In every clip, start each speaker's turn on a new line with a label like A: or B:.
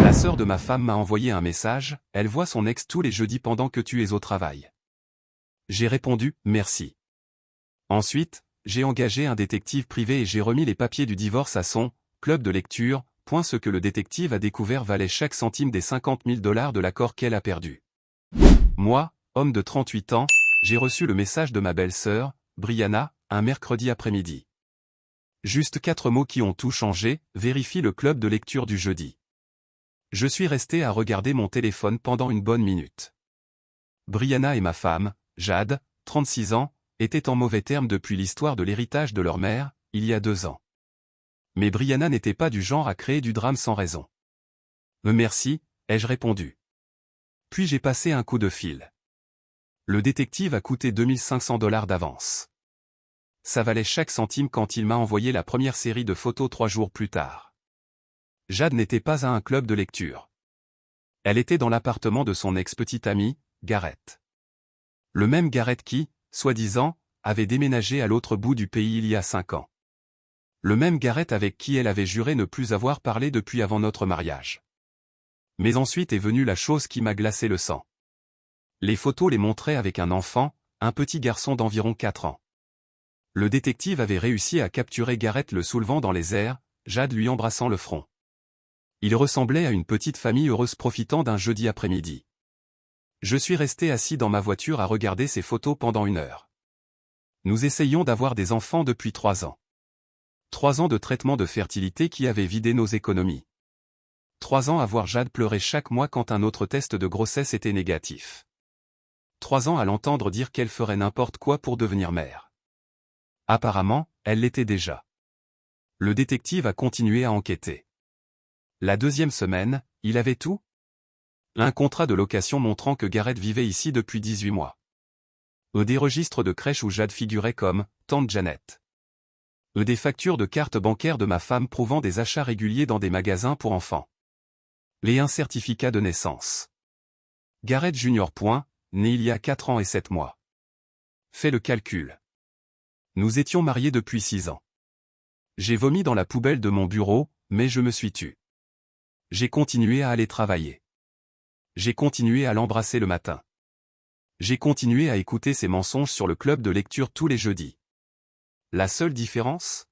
A: La sœur de ma femme m'a envoyé un message, elle voit son ex tous les jeudis pendant que tu es au travail. J'ai répondu, merci. Ensuite, j'ai engagé un détective privé et j'ai remis les papiers du divorce à son club de lecture. Ce que le détective a découvert valait chaque centime des $50 000 de l'accord qu'elle a perdu. Moi, homme de 38 ans, j'ai reçu le message de ma belle-sœur, Brianna, un mercredi après-midi. Juste 4 mots qui ont tout changé, vérifie le club de lecture du jeudi. Je suis resté à regarder mon téléphone pendant une bonne minute. Brianna et ma femme, Jade, 36 ans, étaient en mauvais termes depuis l'histoire de l'héritage de leur mère, il y a 2 ans. Mais Brianna n'était pas du genre à créer du drame sans raison. Merci, ai-je répondu. Puis j'ai passé un coup de fil. Le détective a coûté $2500 d'avance. Ça valait chaque centime quand il m'a envoyé la première série de photos 3 jours plus tard. Jade n'était pas à un club de lecture. Elle était dans l'appartement de son ex-petite amie, Gareth. Le même Gareth qui, soi-disant, avait déménagé à l'autre bout du pays il y a 5 ans. Le même Gareth avec qui elle avait juré ne plus avoir parlé depuis avant notre mariage. Mais ensuite est venue la chose qui m'a glacé le sang. Les photos les montraient avec un enfant, un petit garçon d'environ 4 ans. Le détective avait réussi à capturer Gareth le soulevant dans les airs, Jade lui embrassant le front. Il ressemblait à une petite famille heureuse profitant d'un jeudi après-midi. Je suis resté assis dans ma voiture à regarder ces photos pendant 1 heure. Nous essayions d'avoir des enfants depuis 3 ans. 3 ans de traitement de fertilité qui avait vidé nos économies. 3 ans à voir Jade pleurer chaque mois quand un autre test de grossesse était négatif. 3 ans à l'entendre dire qu'elle ferait n'importe quoi pour devenir mère. Apparemment, elle l'était déjà. Le détective a continué à enquêter. La 2e semaine, il avait tout. Un contrat de location montrant que Gareth vivait ici depuis 18 mois. Des registres de crèche où Jade figurait comme « Tante Janet ». Des factures de carte bancaire de ma femme prouvant des achats réguliers dans des magasins pour enfants. Un certificat de naissance. Gareth Junior. Né il y a 4 ans et 7 mois. Fais le calcul. Nous étions mariés depuis 6 ans. J'ai vomi dans la poubelle de mon bureau, mais je me suis tu. J'ai continué à aller travailler. J'ai continué à l'embrasser le matin. J'ai continué à écouter ses mensonges sur le club de lecture tous les jeudis. La seule différence ?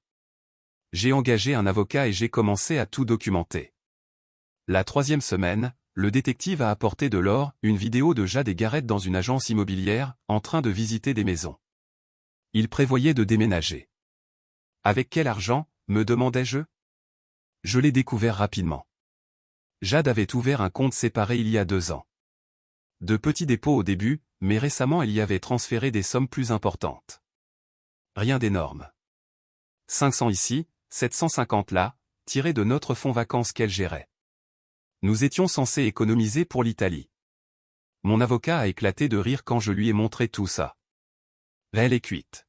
A: J'ai engagé un avocat et j'ai commencé à tout documenter. La 3e semaine, le détective a apporté de l'or, une vidéo de Jade et Gareth dans une agence immobilière, en train de visiter des maisons. Il prévoyait de déménager. Avec quel argent, me demandai-je ? Je l'ai découvert rapidement. Jade avait ouvert un compte séparé il y a 2 ans. De petits dépôts au début, mais récemment elle y avait transféré des sommes plus importantes. Rien d'énorme. 500 ici, 750 là, tirés de notre fonds vacances qu'elle gérait. Nous étions censés économiser pour l'Italie. Mon avocat a éclaté de rire quand je lui ai montré tout ça. Elle est cuite.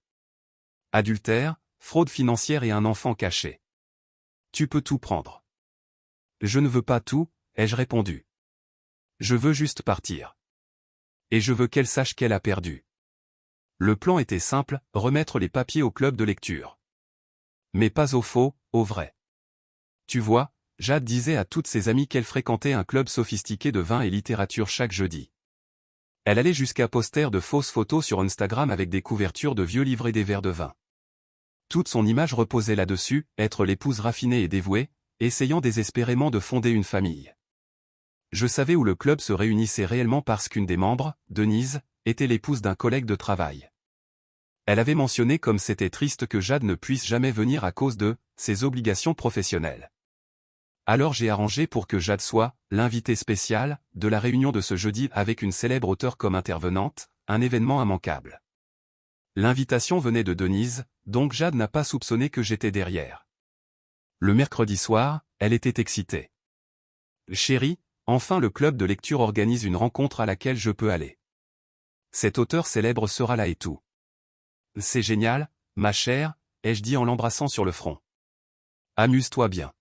A: Adultère, fraude financière et un enfant caché. Tu peux tout prendre. Je ne veux pas tout, ai-je répondu. Je veux juste partir. Et je veux qu'elle sache qu'elle a perdu. Le plan était simple, remettre les papiers au club de lecture. Mais pas au faux, au vrai. Tu vois, Jade disait à toutes ses amies qu'elle fréquentait un club sophistiqué de vin et littérature chaque jeudi. Elle allait jusqu'à poster de fausses photos sur Instagram avec des couvertures de vieux livres et des verres de vin. Toute son image reposait là-dessus, être l'épouse raffinée et dévouée, essayant désespérément de fonder une famille. Je savais où le club se réunissait réellement parce qu'une des membres, Denise, était l'épouse d'un collègue de travail. Elle avait mentionné comme c'était triste que Jade ne puisse jamais venir à cause de ses obligations professionnelles. Alors j'ai arrangé pour que Jade soit l'invitée spéciale de la réunion de ce jeudi avec une célèbre auteure comme intervenante, un événement immanquable. L'invitation venait de Denise, donc Jade n'a pas soupçonné que j'étais derrière. Le mercredi soir, elle était excitée. Chérie, enfin le club de lecture organise une rencontre à laquelle je peux aller. Cet auteur célèbre sera là et tout. C'est génial, ma chère, ai-je dit en l'embrassant sur le front. Amuse-toi bien.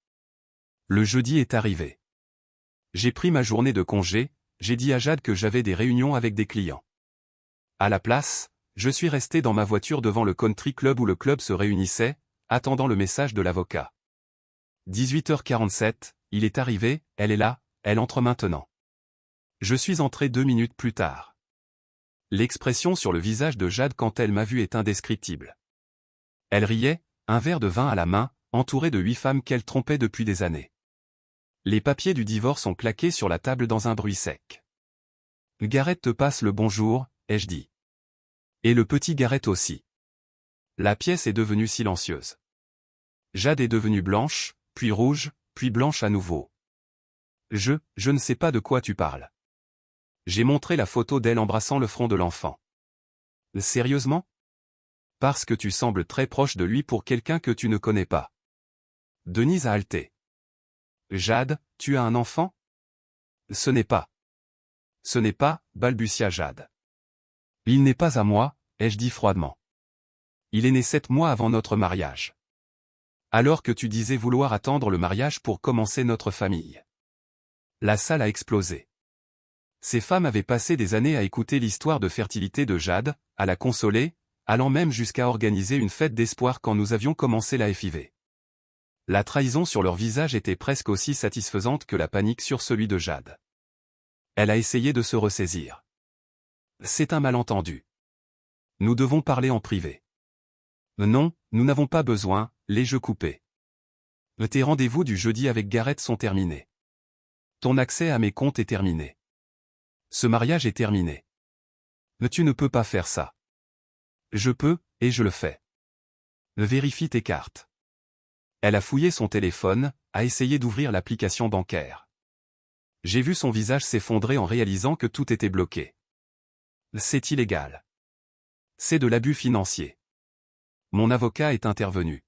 A: Le jeudi est arrivé. J'ai pris ma journée de congé, j'ai dit à Jade que j'avais des réunions avec des clients. À la place, je suis resté dans ma voiture devant le country club où le club se réunissait, attendant le message de l'avocat. 18h47, il est arrivé, elle est là, elle entre maintenant. Je suis entré 2 minutes plus tard. L'expression sur le visage de Jade quand elle m'a vu est indescriptible. Elle riait, un verre de vin à la main, entourée de 8 femmes qu'elle trompait depuis des années. Les papiers du divorce ont claqué sur la table dans un bruit sec. Gareth te passe le bonjour, ai-je dit. Et le petit Gareth aussi. La pièce est devenue silencieuse. Jade est devenue blanche, puis rouge, puis blanche à nouveau. Je ne sais pas de quoi tu parles. J'ai montré la photo d'elle embrassant le front de l'enfant. Sérieusement? Parce que tu sembles très proche de lui pour quelqu'un que tu ne connais pas. Denise a halté. Jade, tu as un enfant? Ce n'est pas. Ce n'est pas, balbutia Jade. Il n'est pas à moi, ai-je dit froidement. Il est né 7 mois avant notre mariage. Alors que tu disais vouloir attendre le mariage pour commencer notre famille. La salle a explosé. Ces femmes avaient passé des années à écouter l'histoire de fertilité de Jade, à la consoler, allant même jusqu'à organiser une fête d'espoir quand nous avions commencé la FIV. La trahison sur leur visage était presque aussi satisfaisante que la panique sur celui de Jade. Elle a essayé de se ressaisir. C'est un malentendu. Nous devons parler en privé. Non, nous n'avons pas besoin, les jeux coupés. Tes rendez-vous du jeudi avec Gareth sont terminés. Ton accès à mes comptes est terminé. Ce mariage est terminé. Tu ne peux pas faire ça. Je peux, et je le fais. Vérifie tes cartes. Elle a fouillé son téléphone, a essayé d'ouvrir l'application bancaire. J'ai vu son visage s'effondrer en réalisant que tout était bloqué. C'est illégal. C'est de l'abus financier. Mon avocat est intervenu.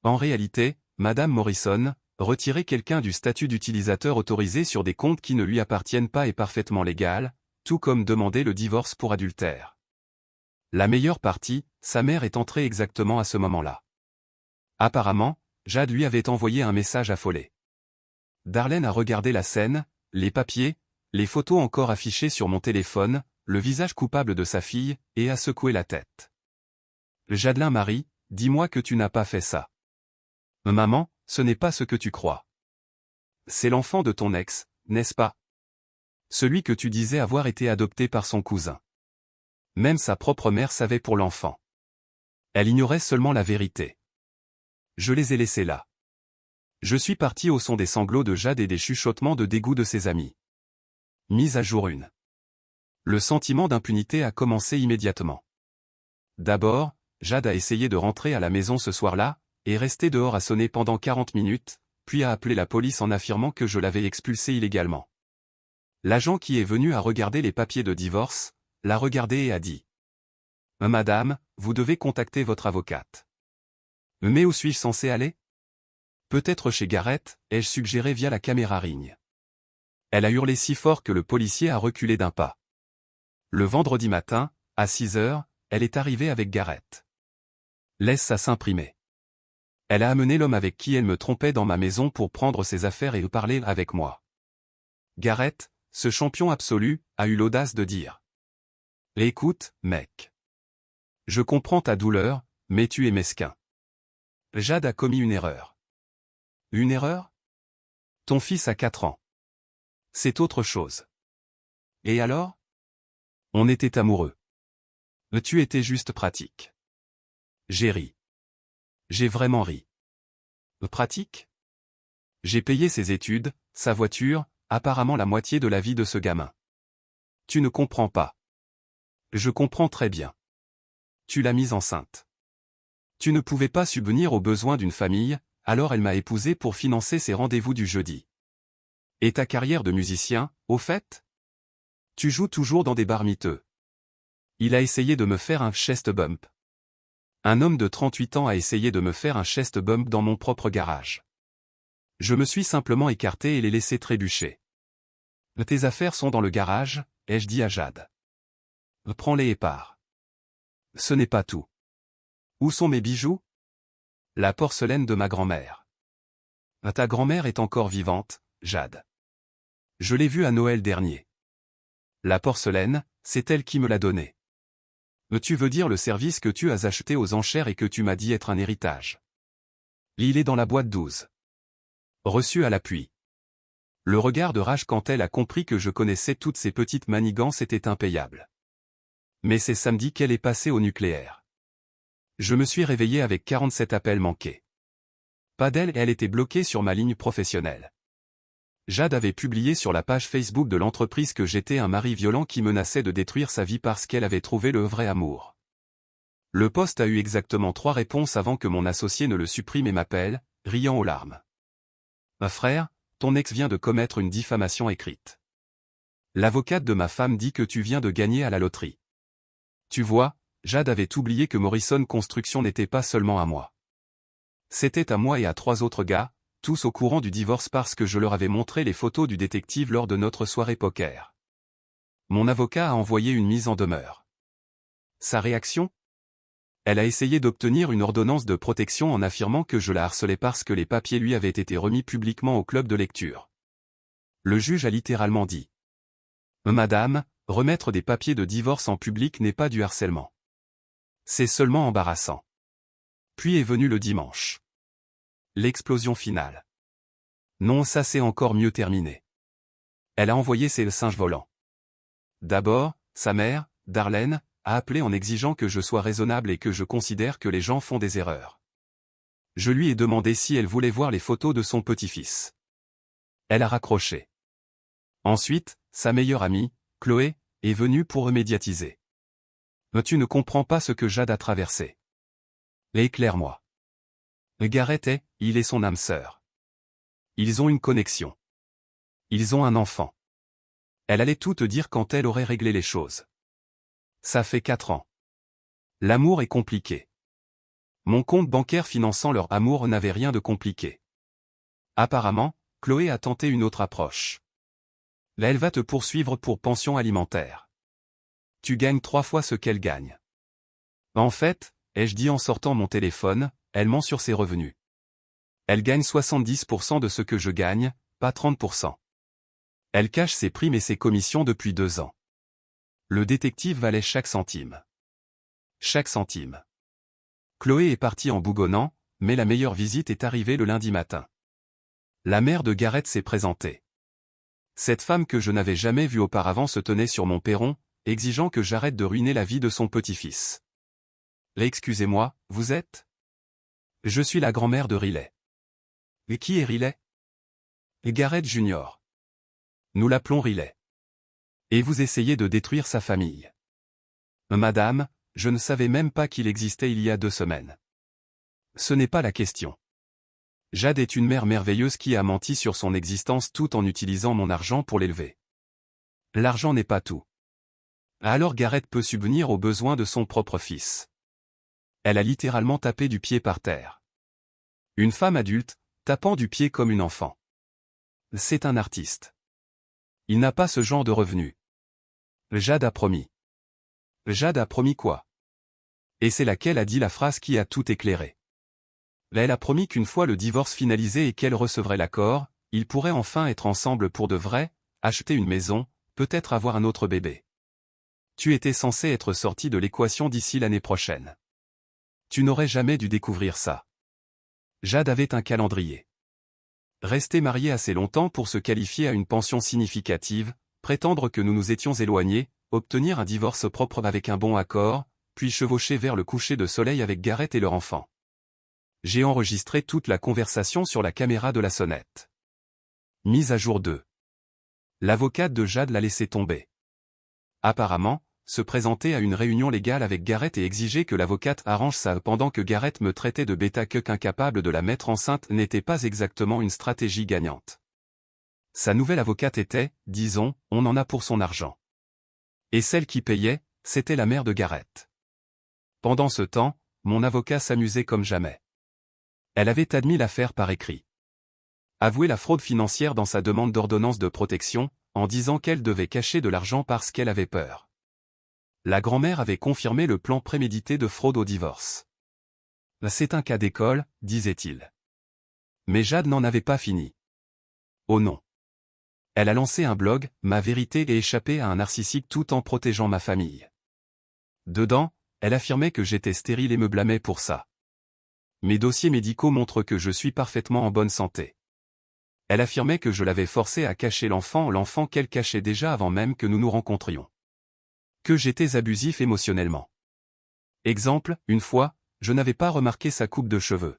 A: En réalité, Madame Morrison, retirer quelqu'un du statut d'utilisateur autorisé sur des comptes qui ne lui appartiennent pas est parfaitement légal, tout comme demander le divorce pour adultère. La meilleure partie, sa mère est entrée exactement à ce moment-là. Apparemment, Jade lui avait envoyé un message affolé. Darlene a regardé la scène, les papiers, les photos encore affichées sur mon téléphone, le visage coupable de sa fille, et a secoué la tête. Jadelin Marie, dis-moi que tu n'as pas fait ça. Maman, ce n'est pas ce que tu crois. C'est l'enfant de ton ex, n'est-ce pas? Celui que tu disais avoir été adopté par son cousin. Même sa propre mère savait pour l'enfant. Elle ignorait seulement la vérité. Je les ai laissés là. Je suis parti au son des sanglots de Jade et des chuchotements de dégoût de ses amis. Mise à jour 1. Le sentiment d'impunité a commencé immédiatement. D'abord, Jade a essayé de rentrer à la maison ce soir-là, et resté dehors à sonner pendant 40 minutes, puis a appelé la police en affirmant que je l'avais expulsé illégalement. L'agent qui est venu à regarder les papiers de divorce, l'a regardé et a dit « Madame, vous devez contacter votre avocate. » Mais où suis-je censé aller? Peut-être chez Gareth, ai-je suggéré via la caméra Ring. Elle a hurlé si fort que le policier a reculé d'un pas. Le vendredi matin, à 6 heures, elle est arrivée avec Gareth. Laisse ça s'imprimer. Elle a amené l'homme avec qui elle me trompait dans ma maison pour prendre ses affaires et parler avec moi. Gareth, ce champion absolu, a eu l'audace de dire « Écoute, mec. Je comprends ta douleur, mais tu es mesquin. Jade a commis une erreur. » Une erreur? Ton fils a 4 ans. C'est autre chose. Et alors? On était amoureux. Tu étais juste pratique. J'ai ri. J'ai vraiment ri. Pratique? J'ai payé ses études, sa voiture, apparemment la moitié de la vie de ce gamin. Tu ne comprends pas. Je comprends très bien. Tu l'as mise enceinte. Tu ne pouvais pas subvenir aux besoins d'une famille, alors elle m'a épousé pour financer ses rendez-vous du jeudi. Et ta carrière de musicien, au fait? Tu joues toujours dans des bars miteux. Il a essayé de me faire un chest bump. Un homme de 38 ans a essayé de me faire un chest bump dans mon propre garage. Je me suis simplement écarté et l'ai laissé trébucher. Tes affaires sont dans le garage, ai-je dit à Jade. Prends-les et pars. Ce n'est pas tout. Où sont mes bijoux? La porcelaine de ma grand-mère. Ta grand-mère est encore vivante, Jade. Je l'ai vue à Noël dernier. La porcelaine, c'est elle qui me l'a donnée. Tu veux dire le service que tu as acheté aux enchères et que tu m'as dit être un héritage? Il est dans la boîte 12. Reçu à l'appui. Le regard de rage quand elle a compris que je connaissais toutes ces petites manigances était impayable. Mais c'est samedi qu'elle est passée au nucléaire. Je me suis réveillé avec 47 appels manqués. Pas d'elle et elle était bloquée sur ma ligne professionnelle. Jade avait publié sur la page Facebook de l'entreprise que j'étais un mari violent qui menaçait de détruire sa vie parce qu'elle avait trouvé le vrai amour. Le post a eu exactement 3 réponses avant que mon associé ne le supprime et m'appelle, riant aux larmes. Ma frère, ton ex vient de commettre une diffamation écrite. L'avocate de ma femme dit que tu viens de gagner à la loterie. Tu vois, Jade avait oublié que Morrison Construction n'était pas seulement à moi. C'était à moi et à 3 autres gars, tous au courant du divorce parce que je leur avais montré les photos du détective lors de notre soirée poker. Mon avocat a envoyé une mise en demeure. Sa réaction ? Elle a essayé d'obtenir une ordonnance de protection en affirmant que je la harcelais parce que les papiers lui avaient été remis publiquement au club de lecture. Le juge a littéralement dit : « Madame, remettre des papiers de divorce en public n'est pas du harcèlement. C'est seulement embarrassant. » Puis est venu le dimanche. L'explosion finale. Non, ça c'est encore mieux terminé. Elle a envoyé ses singes volants. D'abord, sa mère, Darlene, a appelé en exigeant que je sois raisonnable et que je considère que les gens font des erreurs. Je lui ai demandé si elle voulait voir les photos de son petit-fils. Elle a raccroché. Ensuite, sa meilleure amie, Chloé, est venue pour remédiatiser. Mais tu ne comprends pas ce que Jade a traversé. Éclaire-moi. Garrett il est son âme sœur. Ils ont une connexion. Ils ont un enfant. Elle allait tout te dire quand elle aurait réglé les choses. Ça fait 4 ans. L'amour est compliqué. Mon compte bancaire finançant leur amour n'avait rien de compliqué. Apparemment, Chloé a tenté une autre approche. Là, elle va te poursuivre pour pension alimentaire. Tu gagnes 3 fois ce qu'elle gagne. En fait, ai-je dit en sortant mon téléphone, elle ment sur ses revenus. Elle gagne 70% de ce que je gagne, pas 30%. Elle cache ses primes et ses commissions depuis 2 ans. Le détective valait chaque centime. Chaque centime. Chloé est partie en bougonnant, mais la meilleure visite est arrivée le lundi matin. La mère de Garrett s'est présentée. Cette femme que je n'avais jamais vue auparavant se tenait sur mon perron, exigeant que j'arrête de ruiner la vie de son petit-fils. Excusez-moi, vous êtes ? Je suis la grand-mère de Riley. Et qui est Riley ? Garrett Junior. Nous l'appelons Riley. Et vous essayez de détruire sa famille. Madame, je ne savais même pas qu'il existait il y a 2 semaines. Ce n'est pas la question. Jade est une mère merveilleuse qui a menti sur son existence tout en utilisant mon argent pour l'élever. L'argent n'est pas tout. Alors Garrett peut subvenir aux besoins de son propre fils. Elle a littéralement tapé du pied par terre. Une femme adulte, tapant du pied comme une enfant. C'est un artiste. Il n'a pas ce genre de revenus. Jade a promis. Jade a promis quoi ? Et c'est laquelle a dit la phrase qui a tout éclairé. Elle a promis qu'une fois le divorce finalisé et qu'elle recevrait l'accord, ils pourraient enfin être ensemble pour de vrai, acheter une maison, peut-être avoir un autre bébé. Tu étais censé être sorti de l'équation d'ici l'année prochaine. Tu n'aurais jamais dû découvrir ça. Jade avait un calendrier. Rester marié assez longtemps pour se qualifier à une pension significative, prétendre que nous nous étions éloignés, obtenir un divorce propre avec un bon accord, puis chevaucher vers le coucher de soleil avec Garrett et leur enfant. J'ai enregistré toute la conversation sur la caméra de la sonnette. Mise à jour 2. L'avocate de Jade l'a laissé tomber. Apparemment, se présenter à une réunion légale avec Garrett et exiger que l'avocate arrange ça pendant que Garrett me traitait de bêta-cuck incapable de la mettre enceinte n'était pas exactement une stratégie gagnante. Sa nouvelle avocate était, disons, on en a pour son argent. Et celle qui payait, c'était la mère de Garrett. Pendant ce temps, mon avocat s'amusait comme jamais. Elle avait admis l'affaire par écrit. Avoué la fraude financière dans sa demande d'ordonnance de protection, en disant qu'elle devait cacher de l'argent parce qu'elle avait peur. La grand-mère avait confirmé le plan prémédité de fraude au divorce. C'est un cas d'école, disait-il. Mais Jade n'en avait pas fini. Oh non. Elle a lancé un blog, Ma vérité et échappé à un narcissique tout en protégeant ma famille. Dedans, elle affirmait que j'étais stérile et me blâmait pour ça. Mes dossiers médicaux montrent que je suis parfaitement en bonne santé. Elle affirmait que je l'avais forcée à cacher l'enfant qu'elle cachait déjà avant même que nous nous rencontrions. Que j'étais abusif émotionnellement. Exemple, une fois, je n'avais pas remarqué sa coupe de cheveux.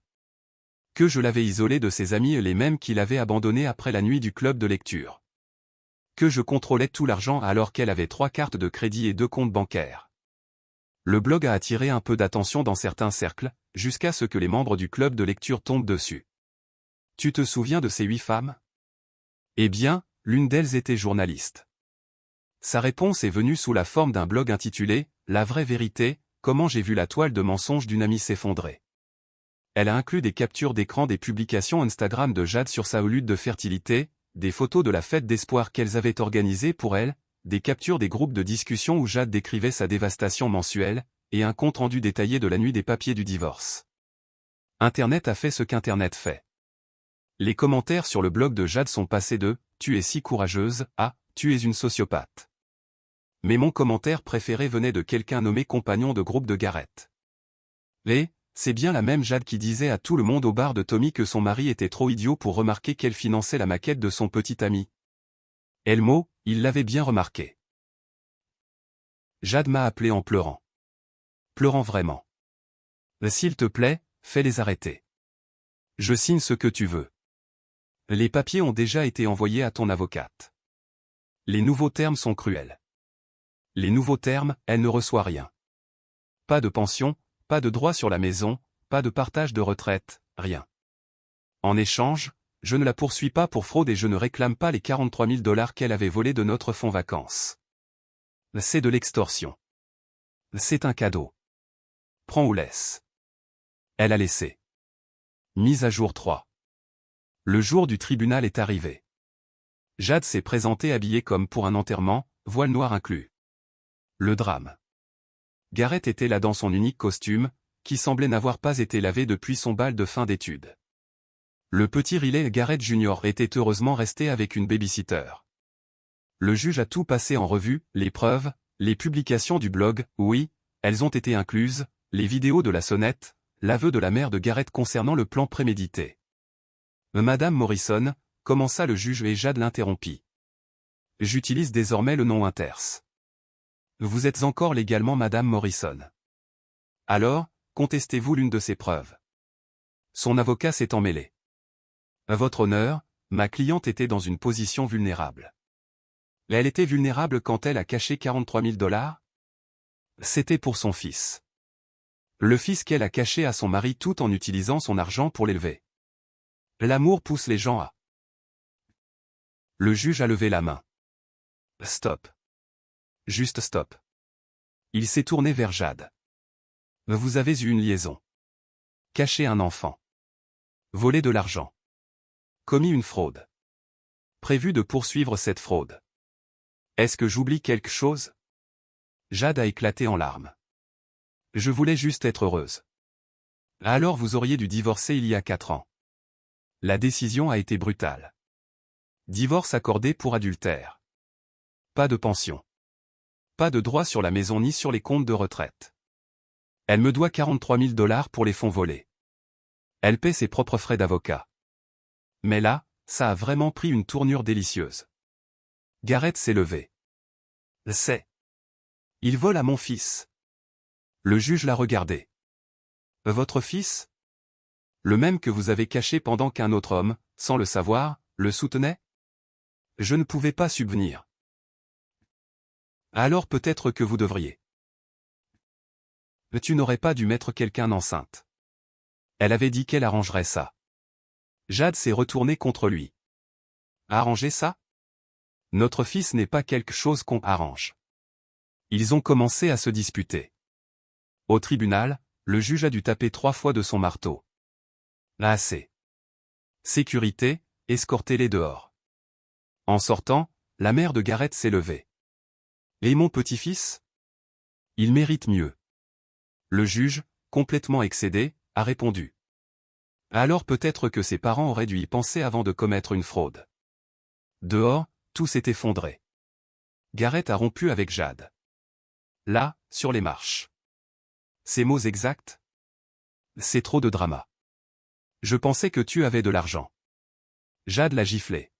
A: Que je l'avais isolée de ses amis les mêmes qui l'avaient abandonnée après la nuit du club de lecture. Que je contrôlais tout l'argent alors qu'elle avait 3 cartes de crédit et 2 comptes bancaires. Le blog a attiré un peu d'attention dans certains cercles, jusqu'à ce que les membres du club de lecture tombent dessus. Tu te souviens de ces 8 femmes? Eh bien, l'une d'elles était journaliste. Sa réponse est venue sous la forme d'un blog intitulé « La vraie vérité, comment j'ai vu la toile de mensonges d'une amie s'effondrer ». Elle a inclus des captures d'écran des publications Instagram de Jade sur sa lutte de fertilité, des photos de la fête d'espoir qu'elles avaient organisée pour elle, des captures des groupes de discussion où Jade décrivait sa dévastation mensuelle, et un compte-rendu détaillé de la nuit des papiers du divorce. Internet a fait ce qu'Internet fait. Les commentaires sur le blog de Jade sont passés de « Tu es si courageuse » à « Tu es une sociopathe ». Mais mon commentaire préféré venait de quelqu'un nommé compagnon de groupe de Gareth. C'est bien la même Jade qui disait à tout le monde au bar de Tommy que son mari était trop idiot pour remarquer qu'elle finançait la maquette de son petit ami. Elmo, il l'avait bien remarqué. Jade m'a appelé en pleurant. Pleurant vraiment. S'il te plaît, fais-les arrêter. Je signe ce que tu veux. Les papiers ont déjà été envoyés à ton avocate. Les nouveaux termes sont cruels. Les nouveaux termes, elle ne reçoit rien. Pas de pension, pas de droit sur la maison, pas de partage de retraite, rien. En échange, je ne la poursuis pas pour fraude et je ne réclame pas les 43 000 $ qu'elle avait volés de notre fonds vacances. C'est de l'extorsion. C'est un cadeau. Prends ou laisse. Elle a laissé. Mise à jour 3. Le jour du tribunal est arrivé. Jade s'est présentée habillée comme pour un enterrement, voile noir inclus. Le drame. Gareth était là dans son unique costume, qui semblait n'avoir pas été lavé depuis son bal de fin d'études. Le petit Riley Gareth Jr. était heureusement resté avec une babysitter. Le juge a tout passé en revue, les preuves, les publications du blog, oui, elles ont été incluses, les vidéos de la sonnette, l'aveu de la mère de Gareth concernant le plan prémédité. Madame Morrison, commença le juge et Jade l'interrompit. J'utilise désormais le nom interse. Vous êtes encore légalement Madame Morrison. Alors, contestez-vous l'une de ces preuves? Son avocat s'est emmêlé. À votre honneur, ma cliente était dans une position vulnérable. Elle était vulnérable quand elle a caché 43 000 $? C'était pour son fils. Le fils qu'elle a caché à son mari tout en utilisant son argent pour l'élever. L'amour pousse les gens à... Le juge a levé la main. Stop. Juste stop. Il s'est tourné vers Jade. Vous avez eu une liaison. Caché un enfant. Volé de l'argent. Commis une fraude. Prévu de poursuivre cette fraude. Est-ce que j'oublie quelque chose? Jade a éclaté en larmes. Je voulais juste être heureuse. Alors vous auriez dû divorcer il y a 4 ans. La décision a été brutale. Divorce accordé pour adultère. Pas de pension. Pas de droit sur la maison ni sur les comptes de retraite. Elle me doit 43 000 $ pour les fonds volés. Elle paie ses propres frais d'avocat. Mais là, ça a vraiment pris une tournure délicieuse. Gareth s'est levé. C'est. Il vole à mon fils. Le juge l'a regardé. Votre fils? Le même que vous avez caché pendant qu'un autre homme, sans le savoir, le soutenait? Je ne pouvais pas subvenir. Alors peut-être que vous devriez. Tu n'aurais pas dû mettre quelqu'un enceinte. Elle avait dit qu'elle arrangerait ça. Jade s'est retournée contre lui. Arranger ça? Notre fils n'est pas quelque chose qu'on arrange. Ils ont commencé à se disputer. Au tribunal, le juge a dû taper 3 fois de son marteau. Assez. Sécurité, escortez-les dehors. En sortant, la mère de Gareth s'est levée. Et mon petit-fils? Il mérite mieux. Le juge, complètement excédé, a répondu. Alors peut-être que ses parents auraient dû y penser avant de commettre une fraude. Dehors, tout s'est effondré. Gareth a rompu avec Jade. Là, sur les marches. Ces mots exacts? C'est trop de drama. Je pensais que tu avais de l'argent. Jade l'a giflée.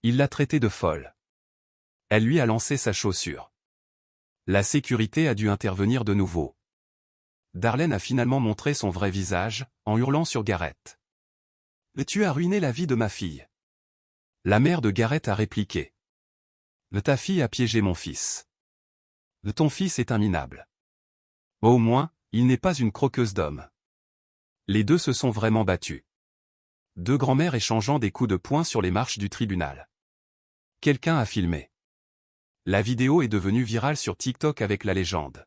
A: Il l'a traitée de folle. Elle lui a lancé sa chaussure. La sécurité a dû intervenir de nouveau. Darlene a finalement montré son vrai visage, en hurlant sur Garrett. « Tu as ruiné la vie de ma fille. » La mère de Garrett a répliqué. « Ta fille a piégé mon fils. Ton fils est un minable. Au moins, il n'est pas une croqueuse d'hommes. » Les deux se sont vraiment battus. Deux grands-mères échangeant des coups de poing sur les marches du tribunal. Quelqu'un a filmé. La vidéo est devenue virale sur TikTok avec la légende.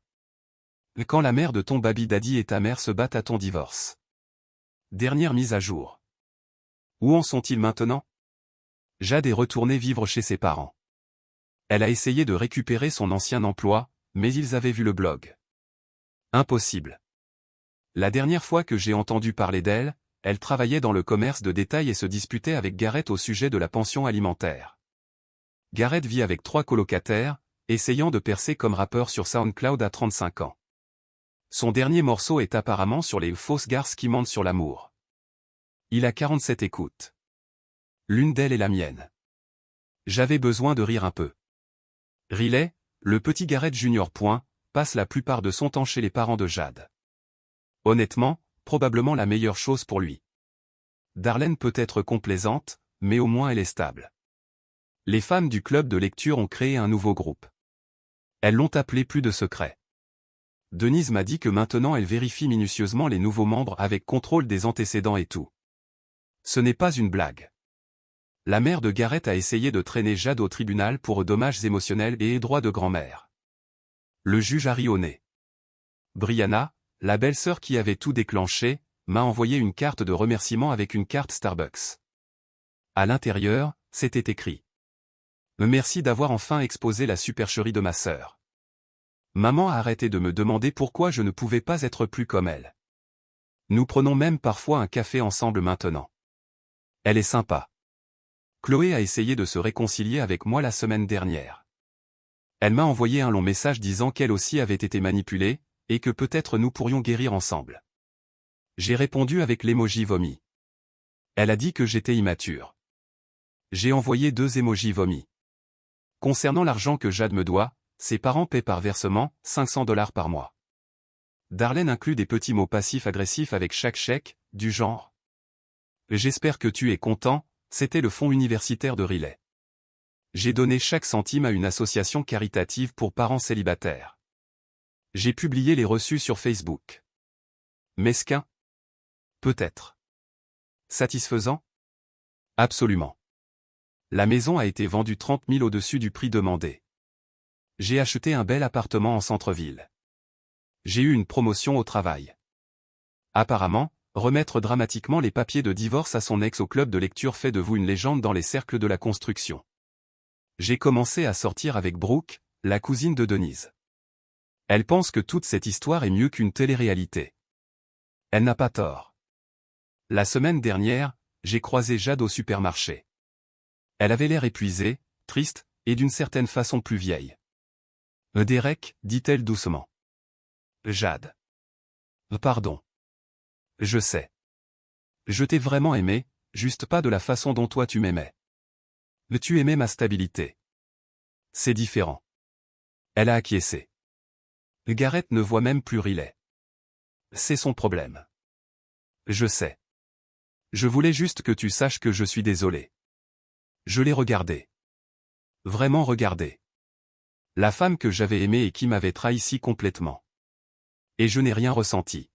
A: Quand la mère de ton baby daddy et ta mère se battent à ton divorce. Dernière mise à jour. Où en sont-ils maintenant? Jade est retournée vivre chez ses parents. Elle a essayé de récupérer son ancien emploi, mais ils avaient vu le blog. Impossible. La dernière fois que j'ai entendu parler d'elle, elle travaillait dans le commerce de détail et se disputait avec Garrett au sujet de la pension alimentaire. Garrett vit avec 3 colocataires, essayant de percer comme rappeur sur SoundCloud à 35 ans. Son dernier morceau est apparemment sur les fausses garces qui mentent sur l'amour. Il a 47 écoutes. L'une d'elles est la mienne. J'avais besoin de rire un peu. Riley, le petit Garrett Junior. Passe la plupart de son temps chez les parents de Jade. Honnêtement, probablement la meilleure chose pour lui. Darlene peut être complaisante, mais au moins elle est stable. Les femmes du club de lecture ont créé un nouveau groupe. Elles l'ont appelé Plus de secrets. Denise m'a dit que maintenant elle vérifie minutieusement les nouveaux membres avec contrôle des antécédents et tout. Ce n'est pas une blague. La mère de Garrett a essayé de traîner Jade au tribunal pour dommages émotionnels et droits de grand-mère. Le juge a ri au nez. Brianna, la belle-sœur qui avait tout déclenché, m'a envoyé une carte de remerciement avec une carte Starbucks. À l'intérieur, c'était écrit. Merci d'avoir enfin exposé la supercherie de ma sœur. Maman a arrêté de me demander pourquoi je ne pouvais pas être plus comme elle. Nous prenons même parfois un café ensemble maintenant. Elle est sympa. Chloé a essayé de se réconcilier avec moi la semaine dernière. Elle m'a envoyé un long message disant qu'elle aussi avait été manipulée, et que peut-être nous pourrions guérir ensemble. J'ai répondu avec l'emoji vomi. Elle a dit que j'étais immature. J'ai envoyé 2 emojis vomi. Concernant l'argent que Jade me doit, ses parents paient par versement, $500 par mois. Darlene inclut des petits mots passifs-agressifs avec chaque chèque, du genre. J'espère que tu es content, c'était le fonds universitaire de Riley. J'ai donné chaque centime à une association caritative pour parents célibataires. J'ai publié les reçus sur Facebook. Mesquin? Peut-être. Satisfaisant? Absolument. La maison a été vendue 30 000 au-dessus du prix demandé. J'ai acheté un bel appartement en centre-ville. J'ai eu une promotion au travail. Apparemment, remettre dramatiquement les papiers de divorce à son ex au club de lecture fait de vous une légende dans les cercles de la construction. J'ai commencé à sortir avec Brooke, la cousine de Denise. Elle pense que toute cette histoire est mieux qu'une télé-réalité. Elle n'a pas tort. La semaine dernière, j'ai croisé Jade au supermarché. Elle avait l'air épuisée, triste, et d'une certaine façon plus vieille. Derek, dit-elle doucement. Jade. Pardon. Je sais. Je t'ai vraiment aimé, juste pas de la façon dont toi tu m'aimais. Tu aimais ma stabilité. C'est différent. Elle a acquiescé. Garrett ne voit même plus Riley. C'est son problème. Je sais. Je voulais juste que tu saches que je suis désolé. Je l'ai regardé. Vraiment regardé. La femme que j'avais aimée et qui m'avait trahi si complètement. Et je n'ai rien ressenti.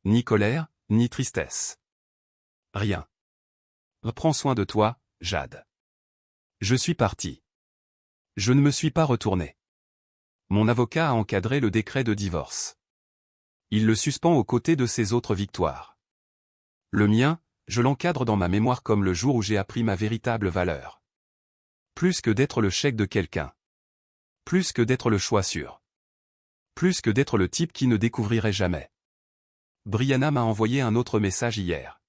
A: Ni colère, ni tristesse. Rien. Prends soin de toi, Jade. Je suis parti. Je ne me suis pas retourné. Mon avocat a encadré le décret de divorce. Il le suspend aux côtés de ses autres victoires. Le mien, je l'encadre dans ma mémoire comme le jour où j'ai appris ma véritable valeur. Plus que d'être le chèque de quelqu'un. Plus que d'être le choix sûr. Plus que d'être le type qui ne découvrirait jamais. Brianna m'a envoyé un autre message hier.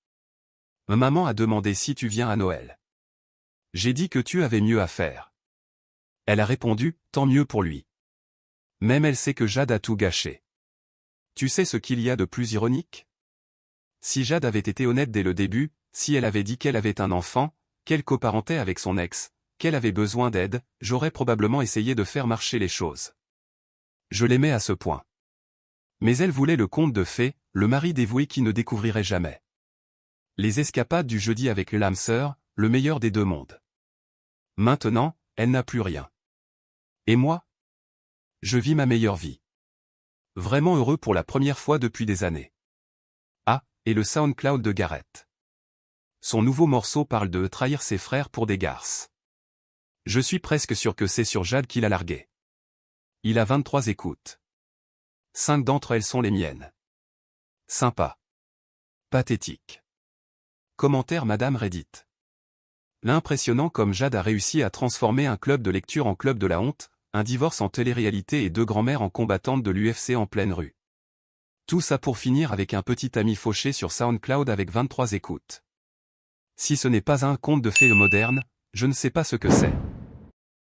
A: Maman a demandé si tu viens à Noël. J'ai dit que tu avais mieux à faire. Elle a répondu, tant mieux pour lui. Même elle sait que Jade a tout gâché. Tu sais ce qu'il y a de plus ironique? Si Jade avait été honnête dès le début, si elle avait dit qu'elle avait un enfant, qu'elle coparentait avec son ex, qu'elle avait besoin d'aide, j'aurais probablement essayé de faire marcher les choses. Je l'aimais à ce point. Mais elle voulait le conte de fées, le mari dévoué qui ne découvrirait jamais. Les escapades du jeudi avec l'âme sœur, le meilleur des deux mondes. Maintenant, elle n'a plus rien. Et moi? Je vis ma meilleure vie. Vraiment heureux pour la première fois depuis des années. Ah, et le SoundCloud de Gareth. Son nouveau morceau parle de trahir ses frères pour des garces. Je suis presque sûr que c'est sur Jade qu'il a largué. Il a 23 écoutes. 5 d'entre elles sont les miennes. Sympa. Pathétique. Commentaire Madame Reddit. L'impressionnant comme Jade a réussi à transformer un club de lecture en club de la honte, un divorce en télé-réalité et 2 grands-mères en combattantes de l'UFC en pleine rue. Tout ça pour finir avec un petit ami fauché sur SoundCloud avec 23 écoutes. Si ce n'est pas un conte de fées moderne, je ne sais pas ce que c'est.